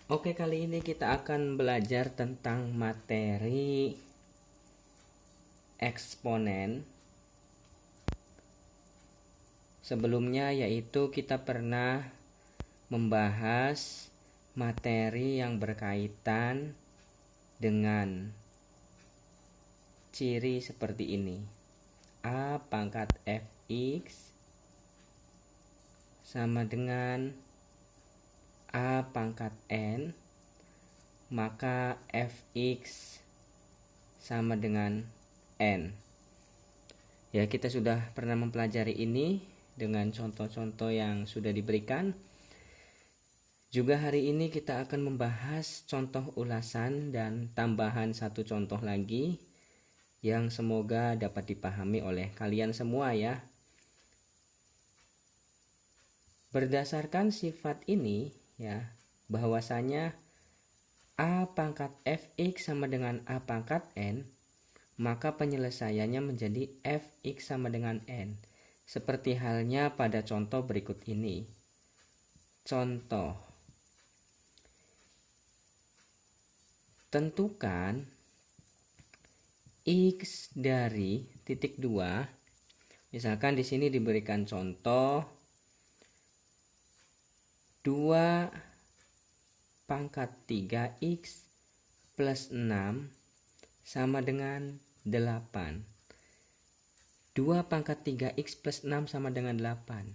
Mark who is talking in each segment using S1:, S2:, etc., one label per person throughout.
S1: Oke, kali ini kita akan belajar tentang materi eksponen. Sebelumnya yaitu kita pernah membahas materi yang berkaitan dengan ciri seperti ini. A pangkat fx sama dengan A pangkat n, maka fx sama dengan n. Ya, kita sudah pernah mempelajari ini dengan contoh-contoh yang sudah diberikan. Juga hari ini kita akan membahas contoh ulasan dan tambahan satu contoh lagi yang semoga dapat dipahami oleh kalian semua ya. Berdasarkan sifat ini ya, bahwasanya A pangkat fx sama dengan A pangkat n, maka penyelesaiannya menjadi fx sama dengan n. Seperti halnya pada contoh berikut ini. Contoh, tentukan x dari titik 2. Misalkan di sini diberikan contoh 2 pangkat 3x plus 6 sama dengan 8. 2 pangkat 3x plus 6 sama dengan 8.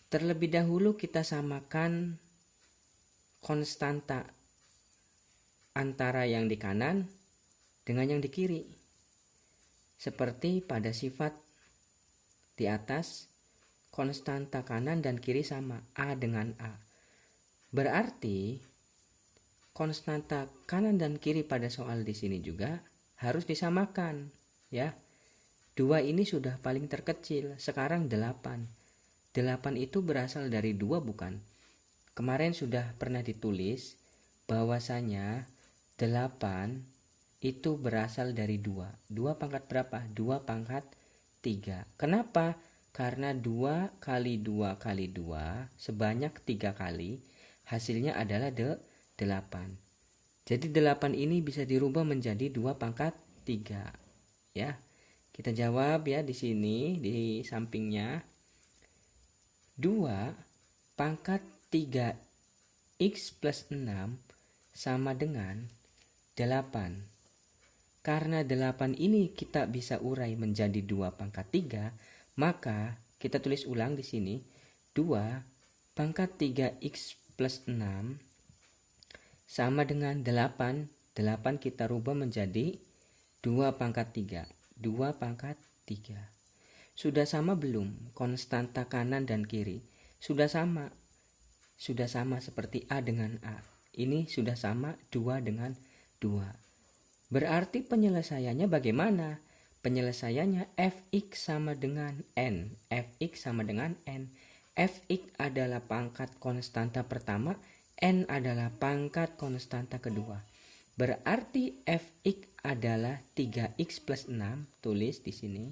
S1: Terlebih dahulu kita samakan konstanta antara yang di kanan dengan yang di kiri. Seperti pada sifat di atas, konstanta kanan dan kiri sama, A dengan A. Berarti konstanta kanan dan kiri pada soal di sini juga harus disamakan ya. 2 ini sudah paling terkecil, sekarang 8. 8 itu berasal dari 2 bukan? Kemarin sudah pernah ditulis bahwasanya 8 itu berasal dari 2. 2 pangkat berapa? 2 pangkat 3. Kenapa? Karena 2 kali 2 kali 2 sebanyak 3 kali, hasilnya adalah 8. Jadi 8 ini bisa dirubah menjadi 2 pangkat 3. Ya. Kita jawab ya di sini di sampingnya. 2 pangkat 3x plus 6 sama dengan 8. Karena 8 ini kita bisa urai menjadi 2 pangkat 3, maka kita tulis ulang di sini. 2 pangkat 3x plus 6 sama dengan 8. 8 kita rubah menjadi 2 pangkat 3. 2 pangkat 3. Sudah sama belum konstanta kanan dan kiri? Sudah sama. Sudah sama seperti A dengan A. Ini sudah sama 2 dengan 2. Berarti penyelesaiannya bagaimana? Penyelesaiannya fx sama dengan n. Fx sama dengan n. Fx adalah pangkat konstanta pertama, n adalah pangkat konstanta kedua. Berarti fx adalah 3x plus 6, tulis di sini.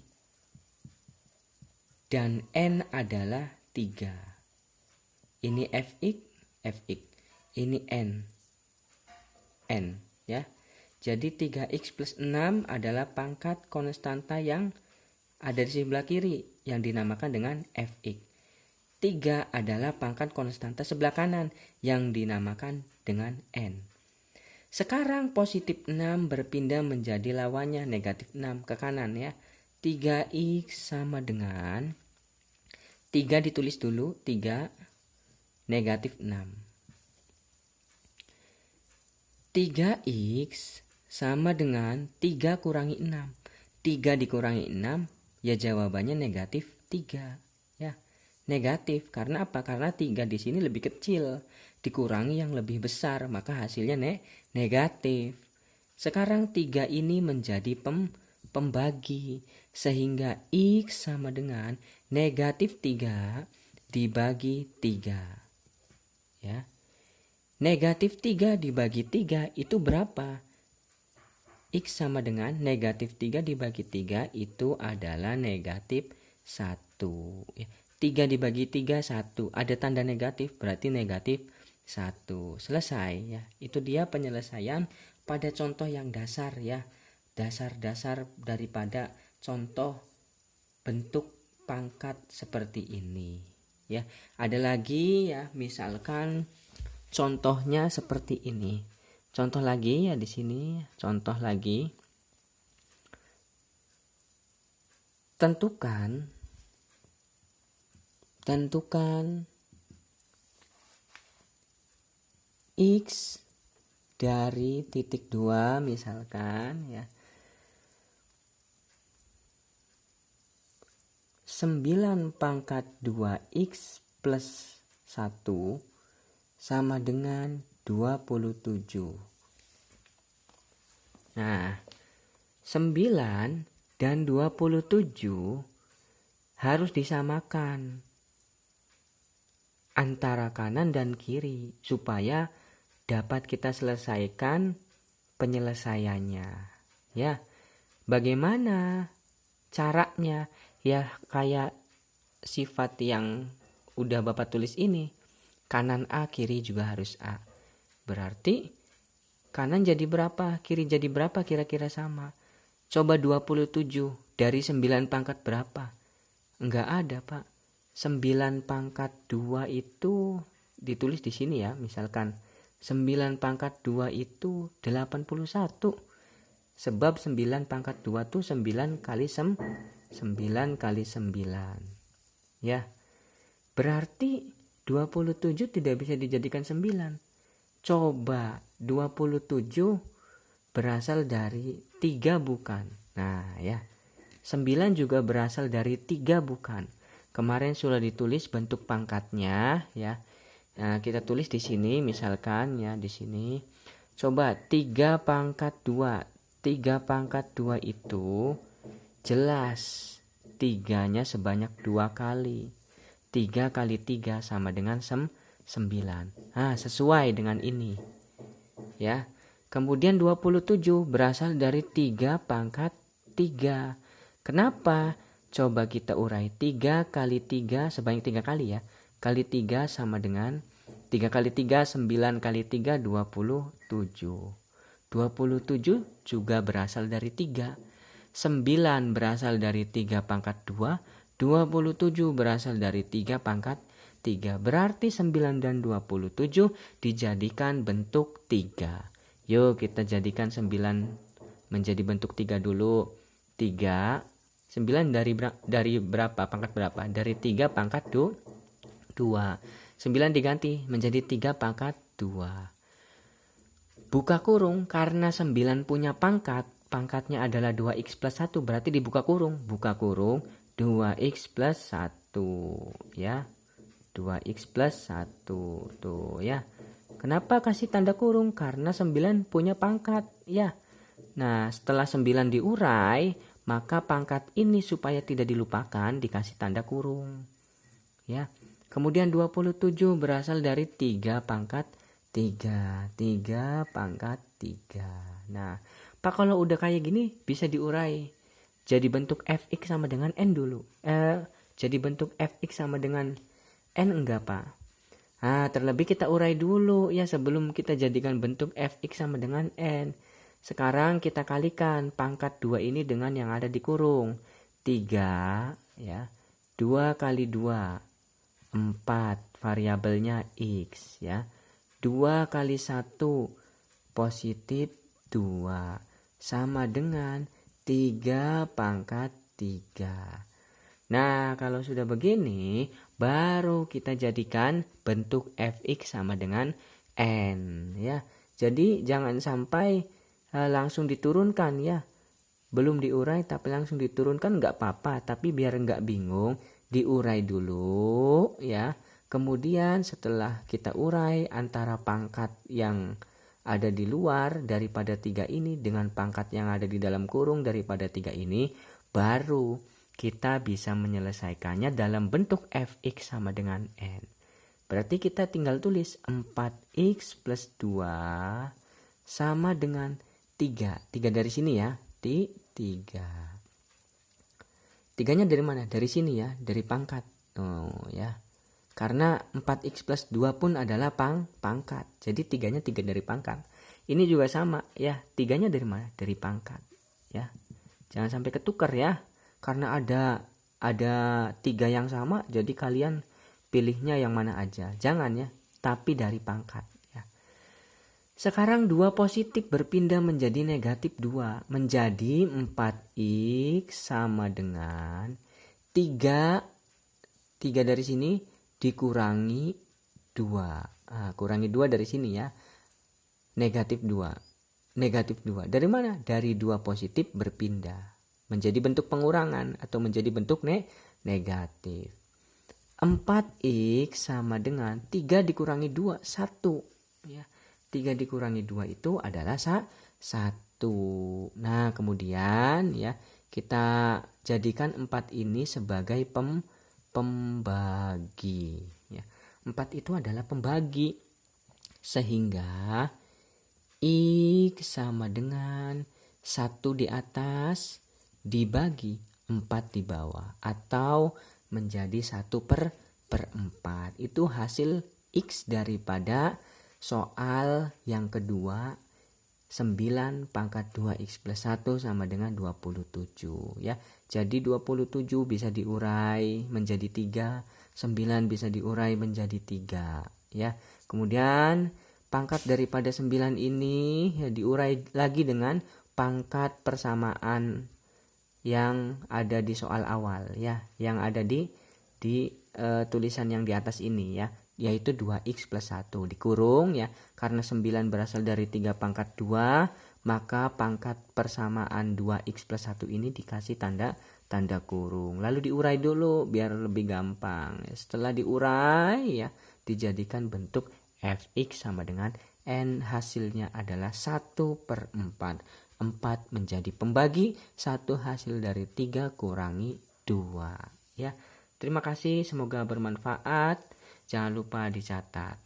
S1: Dan n adalah 3. Ini fx, fx. Ini n ya. Jadi 3x plus 6 adalah pangkat konstanta yang ada di sebelah kiri yang dinamakan dengan fx. 3 adalah pangkat konstanta sebelah kanan yang dinamakan dengan n. Sekarang positif 6 berpindah menjadi lawannya negatif 6 ke kanan ya. 3x sama dengan 3 ditulis dulu, 3 negatif 6. 3x sama dengan 3 kurangi 6. 3 dikurangi 6 ya jawabannya negatif 3 ya. Negatif karena apa? Karena 3 di sini lebih kecil dikurangi yang lebih besar, maka hasilnya negatif. Sekarang 3 ini menjadi pembagi sehingga x sama dengan negatif 3 dibagi 3 ya. Negatif 3 dibagi 3 itu berapa? X sama dengan negatif 3 dibagi 3 itu adalah negatif 1. 3 dibagi 3, 1. Ada tanda negatif, berarti negatif 1. Selesai ya. Itu dia penyelesaian pada contoh yang dasar ya. Dasar-dasar daripada contoh bentuk pangkat seperti ini ya. Ada lagi ya, misalkan contohnya seperti ini. Contoh lagi ya di sini, contoh lagi. Tentukan X dari titik 2 misalkan ya. 9 pangkat 2X plus 1 sama dengan 27. Nah, 9 dan 27 harus disamakan antara kanan dan kiri supaya dapat kita selesaikan penyelesaiannya. Ya, bagaimana caranya? Ya kayak sifat yang udah Bapak tulis ini. Kanan A, kiri juga harus A. Berarti kanan jadi berapa, kiri jadi berapa, kira-kira sama. Coba 27 dari 9 pangkat berapa? Enggak ada, Pak. 9 pangkat 2 itu ditulis di sini ya. Misalkan 9 pangkat 2 itu 81. Sebab 9 pangkat 2 itu 9 kali 9 kali 9. Ya. Berarti 27 tidak bisa dijadikan 9. Coba 27 berasal dari 3 bukan. Nah ya. 9 juga berasal dari 3 bukan. Kemarin sudah ditulis bentuk pangkatnya ya. Nah, kita tulis di sini misalkan ya di sini. Coba 3 pangkat 2. 3 pangkat 2 itu jelas 3-nya sebanyak 2 kali. 3 kali 3 sama dengan 9. Nah, sesuai dengan ini. Ya. Kemudian 27 berasal dari 3 pangkat 3. Kenapa? Coba kita urai. 3 kali 3 sebanyak 3 kali ya. Kali 3 sama dengan 3 kali 3, 9 kali 3, 27. 27 juga berasal dari 3. 9 berasal dari 3 pangkat 2. 27 berasal dari 3 pangkat 3. Berarti 9 dan 27 dijadikan bentuk 3. Yuk kita jadikan 9 menjadi bentuk 3 dulu. 3. 9 dari berapa? Pangkat berapa? Dari 3 pangkat 2. 9 diganti menjadi 3 pangkat 2. Buka kurung karena 9 punya pangkatnya adalah 2x plus 1, berarti dibuka kurung. Buka kurung 2x plus 1 ya. 2x plus 1 tuh ya. Kenapa kasih tanda kurung? Karena 9 punya pangkat ya. Nah setelah 9 diurai, maka pangkat ini supaya tidak dilupakan dikasih tanda kurung ya. Kemudian 27 berasal dari 3 pangkat 3. 3 pangkat 3. Nah, Pak kalau udah kayak gini bisa diurai. Jadi bentuk fx sama dengan n dulu. Jadi bentuk fx sama dengan n enggak, Pak? Nah, terlebih kita urai dulu ya sebelum kita jadikan bentuk fx sama dengan n. Sekarang kita kalikan pangkat 2 ini dengan yang ada di kurung. 3 ya. 2 kali 2 4, variabelnya x ya. 2 kali 1 positif 2 sama dengan 3 pangkat 3. Nah kalau sudah begini baru kita jadikan bentuk fx sama dengan n ya. Jadi jangan sampai langsung diturunkan ya. Belum diurai tapi langsung diturunkan nggak apa-apa, tapi biar nggak bingung diurai dulu ya. Kemudian setelah kita urai antara pangkat yang ada di luar daripada 3 ini dengan pangkat yang ada di dalam kurung daripada 3 ini, baru kita bisa menyelesaikannya dalam bentuk fx sama dengan n. Berarti kita tinggal tulis 4x plus 2 sama dengan 3. 3 dari sini ya, di 3. 3-nya dari mana? Dari sini ya, dari pangkat. Oh ya. Karena 4x plus 2 pun adalah pangkat. Jadi 3-nya 3 dari pangkat. Ini juga sama ya, 3-nya dari mana? Dari pangkat ya. Jangan sampai ketukar ya. Karena ada 3 yang sama, jadi kalian pilihnya yang mana aja. Jangan ya, tapi dari pangkat ya. Sekarang 2 positif berpindah menjadi negatif 2. Menjadi 4x sama dengan 3 dari sini dikurangi 2. Kurangi 2 dari sini ya. Negatif 2. Negatif 2. Dari mana? Dari 2 positif berpindah menjadi bentuk pengurangan atau menjadi bentuk negatif. 4x sama dengan 3 dikurangi 2, 1 ya. 3 dikurangi 2 itu adalah 1. Nah, kemudian ya kita jadikan 4 ini sebagai pembagi ya. 4 itu adalah pembagi. Sehingga X sama dengan 1 di atas dibagi 4 di bawah, atau menjadi 1/4. Itu hasil X daripada soal yang kedua, 9 pangkat 2x plus 1 sama dengan 27 ya. Jadi 27 bisa diurai menjadi 3, 9 bisa diurai menjadi 3 ya. Kemudian pangkat daripada 9 ini ya diurai lagi dengan pangkat persamaan yang ada di soal awal ya, yang ada di tulisan yang di atas ini ya, yaitu 2x plus 1 dikurung ya. Karena 9 berasal dari 3 pangkat 2, maka pangkat persamaan 2x plus 1 ini dikasih tanda kurung. Lalu diurai dulu biar lebih gampang. Setelah diurai ya, dijadikan bentuk fx sama dengan n. Hasilnya adalah 1/4. 4 menjadi pembagi, 1 hasil dari 3 kurangi 2 ya. Terima kasih, semoga bermanfaat. Jangan lupa dicatat.